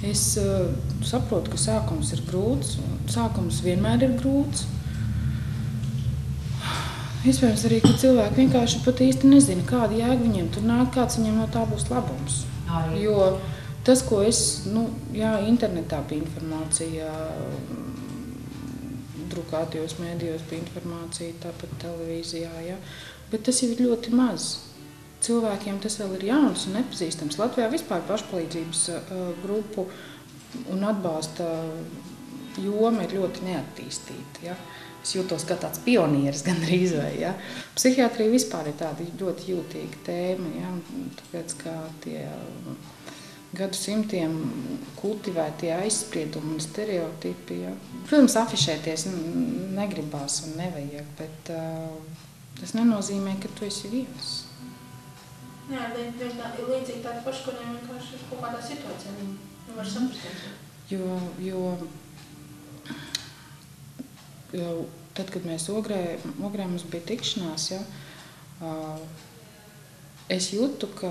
Es saprotu, ka sākums ir grūts. Sākums vienmēr ir grūts. Iespējams arī, ka cilvēki vienkārši pat īsti nezina, kāda jēga viņiem tur nāk, kāds viņiem no tā būs labums. Jo tas, ko es, internetā bija informācija, drukātajos mēdījos bija informācija, tāpat televīzijā, ja? Bet tas jau ir ļoti maz. Cilvēkiem tas vēl ir jauns un nepazīstams. Latvijā vispār pašpalīdzības grupu un atbalsta joma ir ļoti neattīstīta. Ja? Es jūtos kā tāds pionieris gandrīz vai. Ja? Psihiatrija vispār ir tāda ļoti jūtīga tēma, ja? Tāpēc kā tie gadsimtiem kultivētie aizspriedumi un stereotipi. Ja? Protams, afišēties negribās un nevajag, bet tas nenozīmē, ka tu esi viens. Jā, viņi ir līdzīgi tādi paši, kuriem vienkārši ir kaut kādā situācijā. Viņi var saprast. Jo tad, kad mēs Ogrē mums bija tikšanās, ja, es jūtu, ka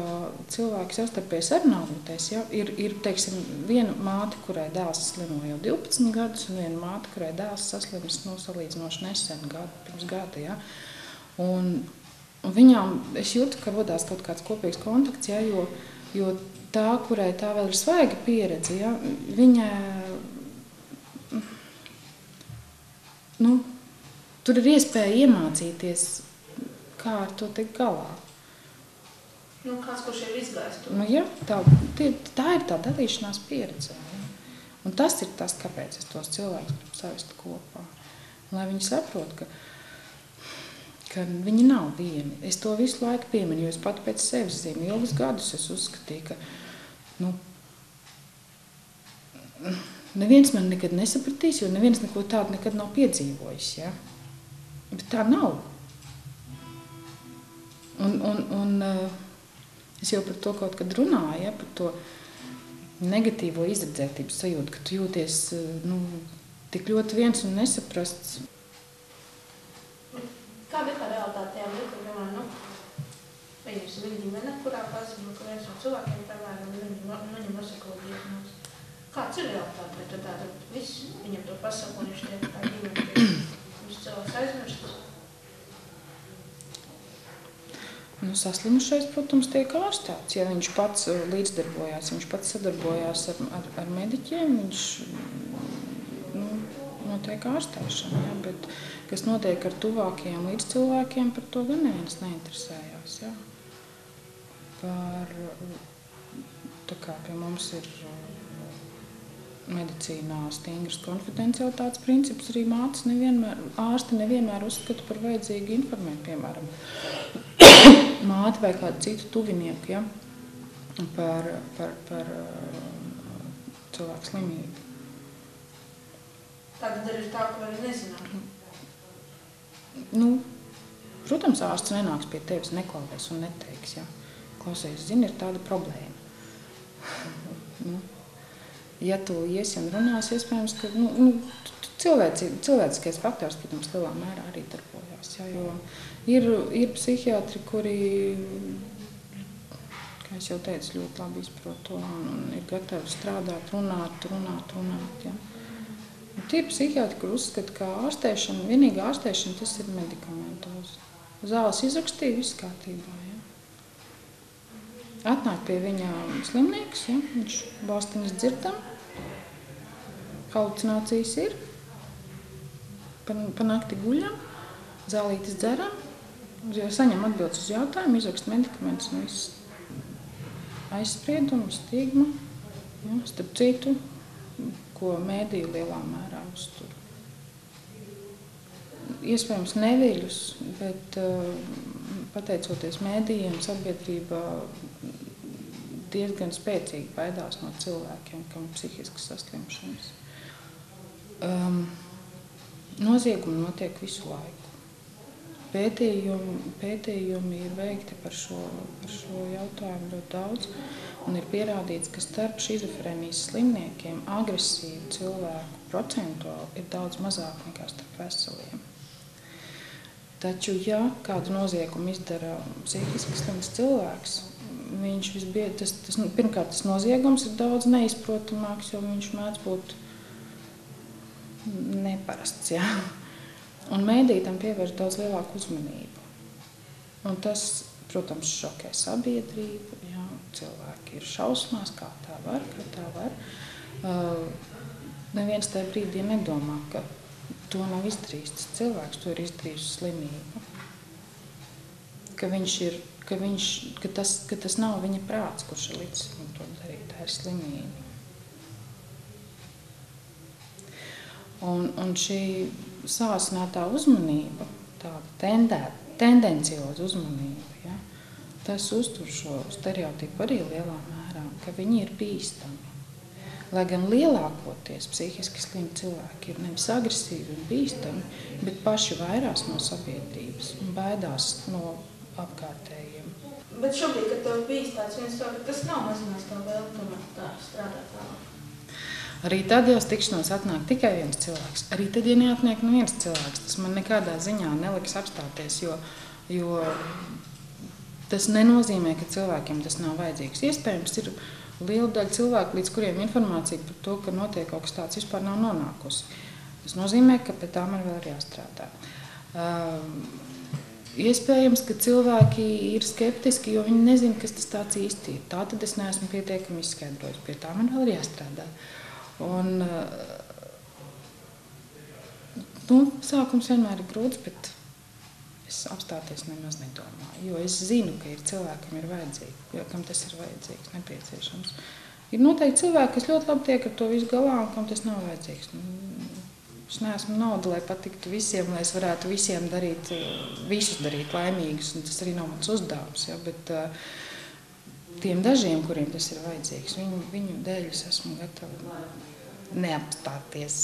cilvēki savstarpēji sarunājoties, ja, ir teiksim, viena māte, kurai dēls slimo jau 12 gadus, un viena māte, kurai dēls saslims salīdzinoši nesen, pirms gada. Ja, un viņām, es jūtu, ka rodās kaut kāds kopīgs kontakts, ja, jo tā, kurai tā vēl ir svaiga pieredze, ja, viņa, tur ir iespēja iemācīties, kā ar to tikt galā. Kāds, kurš ir izgājis to? Ja, tā ir tā dalīšanās pieredze. Ja. Un tas ir tas, kāpēc es tos cilvēkus gribu savest kopā. Lai viņi saprot, ka viņi nav vieni. Es to visu laiku pieminu, jo es pat pēc sevis zinu. Ilgus gadus es uzskatīju, ka neviens man nekad nesapratīs, jo neviens neko tādu nekad nav piedzīvojis. Ja? Bet tā nav. Un es jau par to kaut kad runāju, ja? Par to negatīvo izredzētības sajūtu, ka tu jūties tik ļoti viens un nesaprasts. Kāda ir tā realitāte tajā lietā, piemēram, vai jūs viņa ģimene, kurā pazīmē, ka viens no cilvēkiem, piemēram, viņam nosako diagnozi? Kāds ir realitāte? Vai tad tāda viss viņam to pasaka, un viņš tiek tā ģimene, viņš cilvēks aizmirstas? Saslimušais, protams, tiek ārstēts. Ja viņš pats līdzdarbojās, viņš pats sadarbojās ar mediķiem, viņš notiek ārstēšana, ja, bet kas notiek ar tuvākajiem līdzcilvēkiem, par to gan neviens neinteresējās. Ja. Tā kā pie mums ir medicīnā stingrs konfidencialitātes princips, arī ārsti nevienmēr uzskata par vajadzīgu informēt, piemēram, māti vai kādu citu tuvinieku, ja, par cilvēku slimību. Tātad ir tā, ka viņi nezināt? Protams, ārsts nenāks pie tevis, neklausīs un neteiks. Ja. Klausies, zini, ir tāda problēma. Ja tu iesi un runās, iespējams, ka cilvēciskais faktors, protams, lielā mērā arī darbojās. Ja, jo ir psihiatri, kuri, kā es jau teicu, ļoti labi izprot to un ir gatavi strādāt, runāt. Ja. Tie ir psihiatri, kur uzskata, ka ārstēšana, vienīgā ārstēšana, tas ir medikamentozi. Zāles izrakstīja, viss kārtībā. Ja. Atnāk pie viņa slimnieks, ja, viņš balstiņas dzirdam, halucinācijas ir, pa nakti guļam, zālītes dzeram, saņem atbildes uz jautājumu, izrakst medikamentus un viss. Aizspriedumi, stigma, ja, starp citu, ko mēdīju lielā mērā uztur. Iespējams neviļus, bet pateicoties mēdījiem, sabiedrība diezgan spēcīgi baidās no cilvēkiem, kam ir psihiskas saslimšanas. Noziegumi notiek visu laiku. Pētījumi ir veikti par šo jautājumu ļoti daudz, un ir pierādīts, ka starp šizofrēnijas slimniekiem agresīvu cilvēku procentuāli ir daudz mazāk nekā starp veseliem. Taču, ja kādu noziegumu izdara psihiski slims cilvēks, viņš pirmkārt, tas noziegums ir daudz neizprotamāks, jo viņš mēdz būt neparasts, jā. Un mēdī tam pievērš daudz lielāku uzmanību. Un tas, protams, šokē sabiedrību, jā, cilvēki ir šausmās, kā tā var. Neviens tajā brīdī nedomā, ka to nav izdarījis tas cilvēks, to ir izdarījusi slimība. Ka tas nav viņa prāts, kurš ir līdz viņam to darīt, tā ir slimība. Un šī sāsinātā uzmanība, tāda tendencioza uzmanība, ja, tas uztur šo stereotipu arī lielā mērā, ka viņi ir bīstami. Lai gan lielākoties psihiski slimi cilvēki ir nevis agresīvi un bīstami, bet paši vairās no sabiedrības un baidās no apkārtējiem. Bet šobrīd, kad tev bijis tāds viens to, ka tas nav mazinās tev vēl tomēr tā strādāt tālāk? Arī tad, ja uz tikšanos atnāk tikai viens cilvēks, arī tad, ja neatnāk neviens cilvēks, tas man nekādā ziņā neliks apstāties, jo tas nenozīmē, ka cilvēkiem tas nav vajadzīgs. Iespējams, ir liela daļa cilvēku, līdz kuriem informācija par to, ka notiek kaut kas tāds, vispār nav nonākusi. Tas nozīmē, ka pie tā man vēl ir jāstrādā. Iespējams, ka cilvēki ir skeptiski, jo viņi nezina, kas tas tāds īsti ir. Tā tad es neesmu pietiekami izskaidrojis. Pie tā man vēl ir jāstrādā. Un, sākums vienmēr ir grūts, bet es apstāties nemaz nedomāju, jo es zinu, ka ir cilvēkam ir vajadzīgi, kam tas ir vajadzīgs, nepieciešams. Ir noteikti cilvēki, kas ļoti labi tiek ar to visu galā un kam tas nav vajadzīgs. Es neesmu nauda, lai patiktu visiem, lai es varētu visiem visus darīt laimīgus, un tas arī nav mans uzdevums, ja, bet tiem dažiem, kuriem tas ir vajadzīgs, viņu dēļ es esmu gatava neapstāties.